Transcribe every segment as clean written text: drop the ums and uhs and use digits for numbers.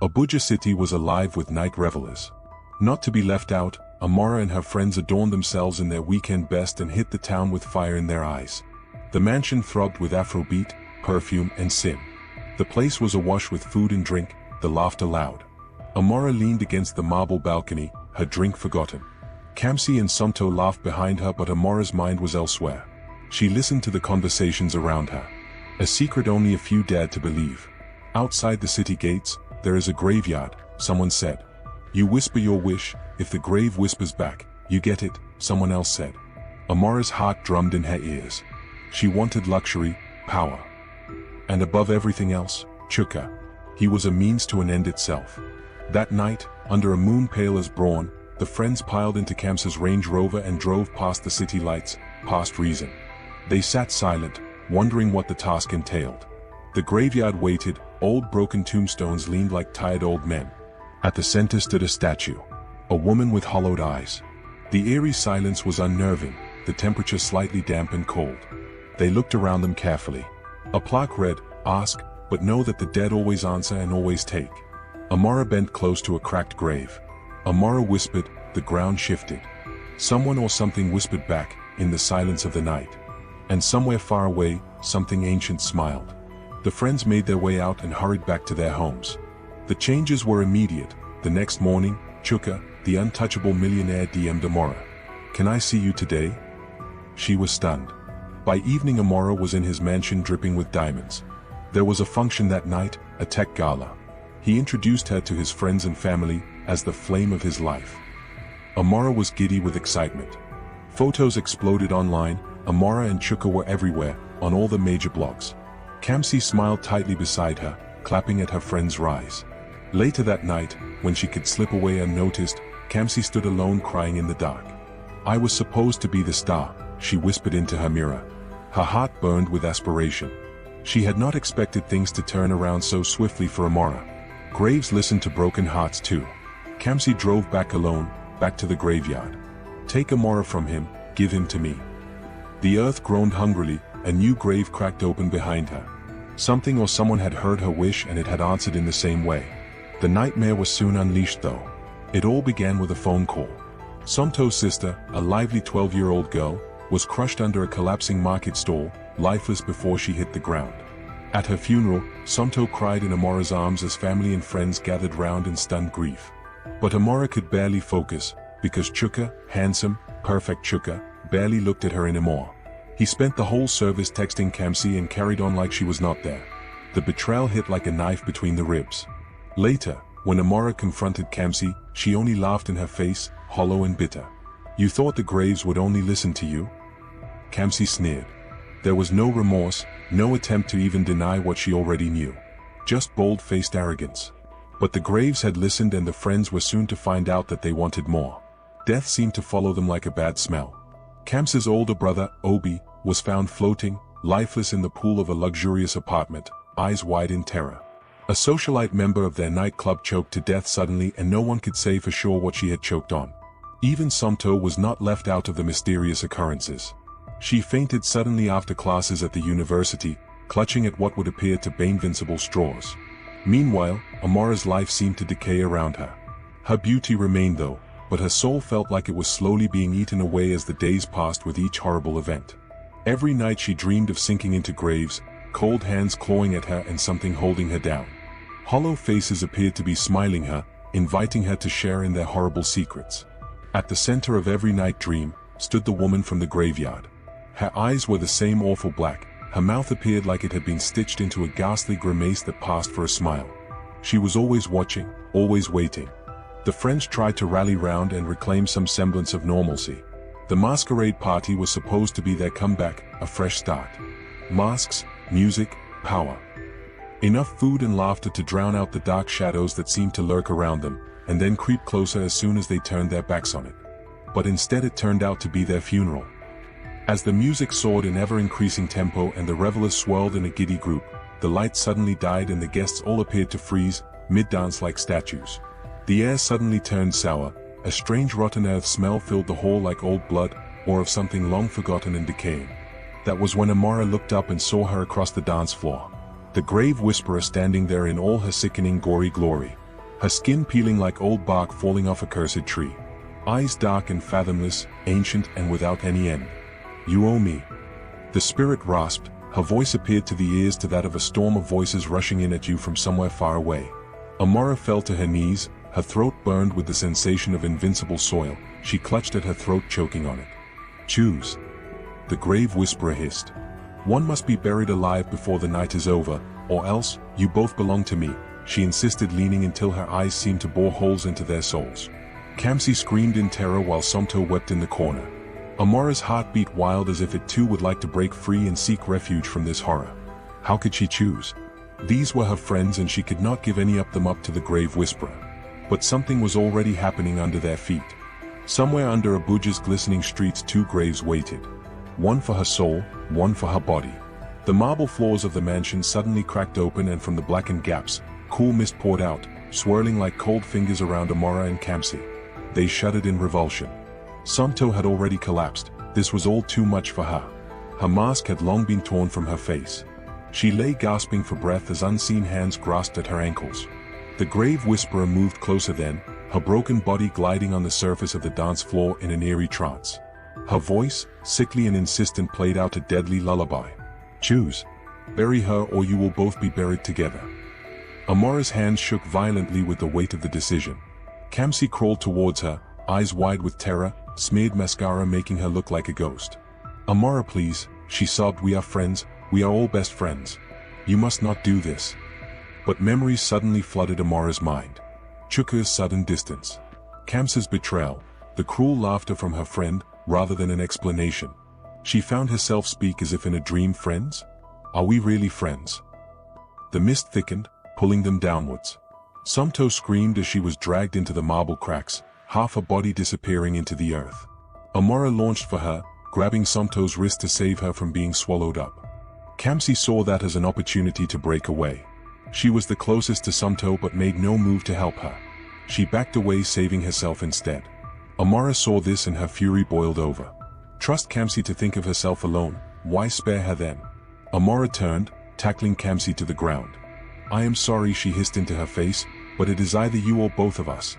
Abuja city was alive with night revelers. Not to be left out, Amara and her friends adorned themselves in their weekend best and hit the town with fire in their eyes. The mansion throbbed with Afrobeat, perfume, and sin. The place was awash with food and drink, the laughter loud. Amara leaned against the marble balcony, her drink forgotten. Kamsi and Somto laughed behind her, but Amara's mind was elsewhere. She listened to the conversations around her. A secret only a few dared to believe. Outside the city gates, there is a graveyard, someone said. You whisper your wish, if the grave whispers back, you get it, someone else said. Amara's heart drummed in her ears. She wanted luxury, power. And above everything else, Chuka. He was a means to an end itself. That night, under a moon pale as brawn, the friends piled into Kamsi's Range Rover and drove past the city lights, past reason. They sat silent, wondering what the task entailed. The graveyard waited, old broken tombstones leaned like tired old men. At the center stood a statue. A woman with hollowed eyes. The eerie silence was unnerving, the temperature slightly damp and cold. They looked around them carefully. A plaque read, "Ask, but know that the dead always answer and always take." Amara bent close to a cracked grave. Amara whispered, the ground shifted. Someone or something whispered back, in the silence of the night. And somewhere far away, something ancient smiled. The friends made their way out and hurried back to their homes. The changes were immediate. The next morning, Chuka, the untouchable millionaire, DM'd Amara. "Can I see you today?" She was stunned. By evening, Amara was in his mansion dripping with diamonds. There was a function that night, a tech gala. He introduced her to his friends and family as the flame of his life. Amara was giddy with excitement. Photos exploded online. Amara and Chuka were everywhere, on all the major blogs. Kamsi smiled tightly beside her, clapping at her friend's rise. Later that night, when she could slip away unnoticed, Kamsi stood alone crying in the dark. "I was supposed to be the star," she whispered into her mirror. Her heart burned with aspiration. She had not expected things to turn around so swiftly for Amara. Graves listened to broken hearts too. Kamsi drove back alone, back to the graveyard. "Take Amara from him, give him to me." The earth groaned hungrily, a new grave cracked open behind her. Something or someone had heard her wish and it had answered in the same way. The nightmare was soon unleashed though. It all began with a phone call. Somto's sister, a lively 12-year-old girl, was crushed under a collapsing market stall, lifeless before she hit the ground. At her funeral, Somto cried in Amara's arms as family and friends gathered round in stunned grief. But Amara could barely focus, because Chuka, handsome, perfect Chuka, barely looked at her anymore. He spent the whole service texting Kamsi and carried on like she was not there. The betrayal hit like a knife between the ribs. Later, when Amara confronted Kamsi, she only laughed in her face, hollow and bitter. "You thought the graves would only listen to you?" Kamsi sneered. There was no remorse, no attempt to even deny what she already knew. Just bold-faced arrogance. But the graves had listened and the friends were soon to find out that they wanted more. Death seemed to follow them like a bad smell. Kamsi's older brother, Obi, was found floating, lifeless in the pool of a luxurious apartment, eyes wide in terror. A socialite member of their nightclub choked to death suddenly and no one could say for sure what she had choked on. Even Somto was not left out of the mysterious occurrences. She fainted suddenly after classes at the university, clutching at what would appear to be invincible straws. Meanwhile, Amara's life seemed to decay around her. Her beauty remained though, but her soul felt like it was slowly being eaten away as the days passed with each horrible event. Every night she dreamed of sinking into graves, cold hands clawing at her and something holding her down. Hollow faces appeared to be smiling her, inviting her to share in their horrible secrets. At the center of every night dream, stood the woman from the graveyard. Her eyes were the same awful black, her mouth appeared like it had been stitched into a ghastly grimace that passed for a smile. She was always watching, always waiting. The friends tried to rally round and reclaim some semblance of normalcy. The masquerade party was supposed to be their comeback, a fresh start. Masks, music, power. Enough food and laughter to drown out the dark shadows that seemed to lurk around them, and then creep closer as soon as they turned their backs on it. But instead it turned out to be their funeral. As the music soared in ever-increasing tempo and the revelers swirled in a giddy group, the lights suddenly died and the guests all appeared to freeze, mid-dance like statues. The air suddenly turned sour, a strange rotten earth smell filled the hall like old blood, or of something long forgotten and decaying. That was when Amara looked up and saw her across the dance floor. The grave whisperer standing there in all her sickening gory glory. her skin peeling like old bark falling off a cursed tree. Eyes dark and fathomless, ancient and without any end. "You owe me." The spirit rasped, her voice appeared to the ears to that of a storm of voices rushing in at you from somewhere far away. Amara fell to her knees, her throat burned with the sensation of invincible soil. She clutched at her throat, choking on it. "Choose," the grave whisperer hissed. "One must be buried alive before the night is over, or else, you both belong to me," she insisted, leaning until her eyes seemed to bore holes into their souls. Kamsi screamed in terror while Somto wept in the corner. Amara's heart beat wild as if it too would like to break free and seek refuge from this horror. How could she choose? These were her friends and she could not give any of them up to the grave whisperer. But something was already happening under their feet. Somewhere under Abuja's glistening streets 2 graves waited. One for her soul, one for her body. The marble floors of the mansion suddenly cracked open and from the blackened gaps, cool mist poured out, swirling like cold fingers around Amara and Kamsi. They shuddered in revulsion. Somto had already collapsed. This was all too much for her. Her mask had long been torn from her face. She lay gasping for breath as unseen hands grasped at her ankles. The grave whisperer moved closer then, her broken body gliding on the surface of the dance floor in an eerie trance. Her voice, sickly and insistent, played out a deadly lullaby. "Choose. Bury her or you will both be buried together." Amara's hands shook violently with the weight of the decision. Kamsi crawled towards her, eyes wide with terror, smeared mascara making her look like a ghost. "Amara, please," she sobbed, "we are friends, we are all best friends. You must not do this." But memories suddenly flooded Amara's mind. Chuka's sudden distance. Kamsa's betrayal, the cruel laughter from her friend, rather than an explanation. She found herself speak as if in a dream. "Friends? Are we really friends?" The mist thickened, pulling them downwards. Somto screamed as she was dragged into the marble cracks, half her body disappearing into the earth. Amara launched for her, grabbing Somto's wrist to save her from being swallowed up. Kamsi saw that as an opportunity to break away. She was the closest to Somto but made no move to help her. She backed away, saving herself instead. Amara saw this and her fury boiled over. Trust Kamsi to think of herself alone, why spare her then? Amara turned, tackling Kamsi to the ground. "I am sorry," she hissed into her face, "but it is either you or both of us."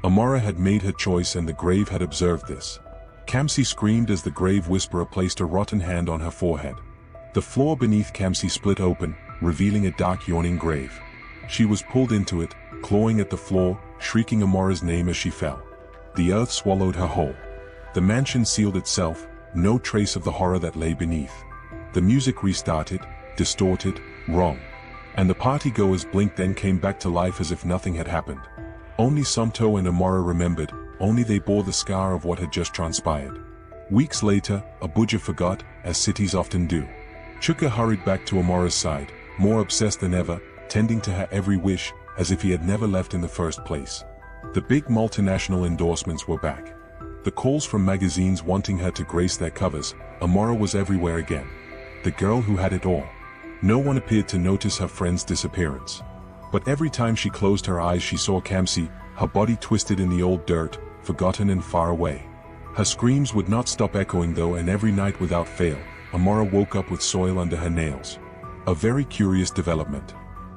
Amara had made her choice and the grave had observed this. Kamsi screamed as the grave whisperer placed a rotten hand on her forehead. The floor beneath Kamsi split open, revealing a dark yawning grave. She was pulled into it, clawing at the floor, shrieking Amara's name as she fell. The earth swallowed her whole. The mansion sealed itself, no trace of the horror that lay beneath. The music restarted, distorted, wrong. And the partygoers blinked, then came back to life as if nothing had happened. Only Somto and Amara remembered, only they bore the scar of what had just transpired. Weeks later, Abuja forgot, as cities often do. Chuka hurried back to Amara's side, more obsessed than ever, tending to her every wish, as if he had never left in the first place. The big multinational endorsements were back. The calls from magazines wanting her to grace their covers. Amara was everywhere again. The girl who had it all. No one appeared to notice her friend's disappearance. But every time she closed her eyes she saw Kamsi, her body twisted in the old dirt, forgotten and far away. Her screams would not stop echoing though, and every night without fail, Amara woke up with soil under her nails. A very curious development.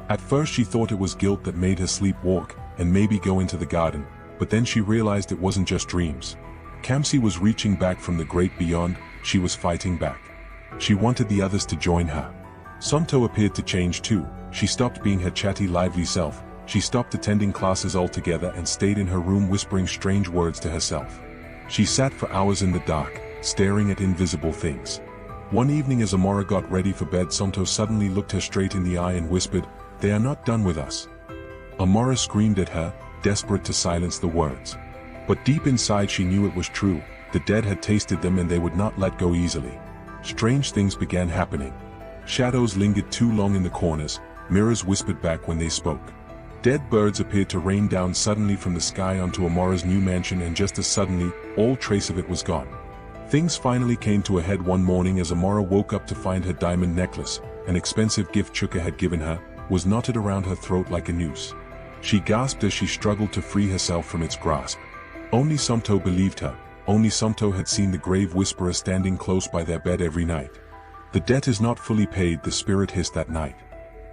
At first she thought it was guilt that made her sleepwalk, and maybe go into the garden, but then she realized it wasn't just dreams. Kamsi was reaching back from the great beyond, she was fighting back. She wanted the others to join her. Somto appeared to change too. She stopped being her chatty, lively self. She stopped attending classes altogether and stayed in her room whispering strange words to herself. She sat for hours in the dark, staring at invisible things. One evening as Amara got ready for bed, Somto suddenly looked her straight in the eye and whispered, "They are not done with us." Amara screamed at her, desperate to silence the words. But deep inside she knew it was true. The dead had tasted them and they would not let go easily. Strange things began happening. Shadows lingered too long in the corners, mirrors whispered back when they spoke. Dead birds appeared to rain down suddenly from the sky onto Amara's new mansion, and just as suddenly, all trace of it was gone. Things finally came to a head one morning as Amara woke up to find her diamond necklace, an expensive gift Chuka had given her, was knotted around her throat like a noose. She gasped as she struggled to free herself from its grasp. Only Somto believed her. Only Somto had seen the grave whisperer standing close by their bed every night. "The debt is not fully paid," the spirit hissed that night.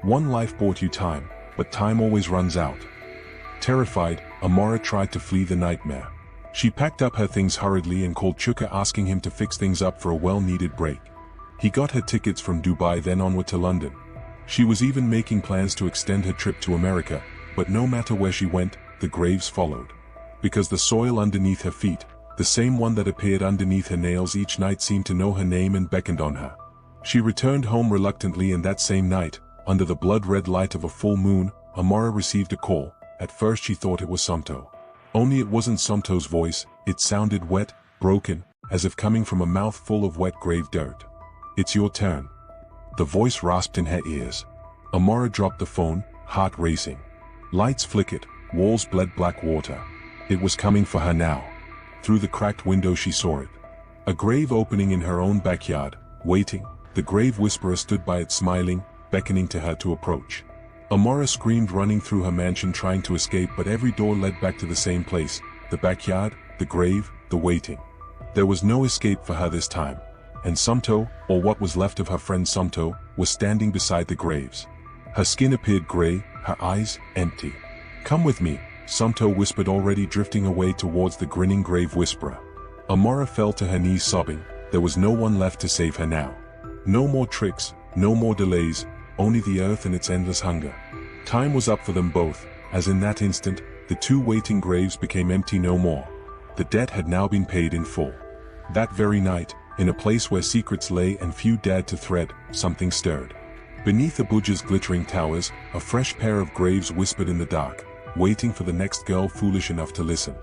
"One life bought you time, but time always runs out." Terrified, Amora tried to flee the nightmare. She packed up her things hurriedly and called Chuka asking him to fix things up for a well-needed break. He got her tickets from Dubai then onward to London. She was even making plans to extend her trip to America, but no matter where she went, the graves followed. Because the soil underneath her feet, the same one that appeared underneath her nails each night, seemed to know her name and beckoned on her. She returned home reluctantly, and that same night, under the blood-red light of a full moon, Amora received a call. At first she thought it was Somto. Only it wasn't Somto's voice. It sounded wet, broken, as if coming from a mouth full of wet grave dirt. "It's your turn." The voice rasped in her ears. Amora dropped the phone, heart racing. Lights flickered, walls bled black water. It was coming for her now. Through the cracked window she saw it. A grave opening in her own backyard, waiting. The grave whisperer stood by it smiling, beckoning to her to approach. Amora screamed, running through her mansion trying to escape, but every door led back to the same place: the backyard, the grave, the waiting. There was no escape for her this time. And Somto, or what was left of her friend Somto, was standing beside the graves. Her skin appeared gray, her eyes empty. "Come with me," Somto whispered, already drifting away towards the grinning grave whisperer. Amora fell to her knees sobbing. There was no one left to save her now. No more tricks, no more delays, only the earth and its endless hunger. Time was up for them both, as in that instant, the two waiting graves became empty no more. The debt had now been paid in full. That very night, in a place where secrets lay and few dared to thread, something stirred. Beneath Abuja's glittering towers, a fresh pair of graves whispered in the dark, waiting for the next girl foolish enough to listen.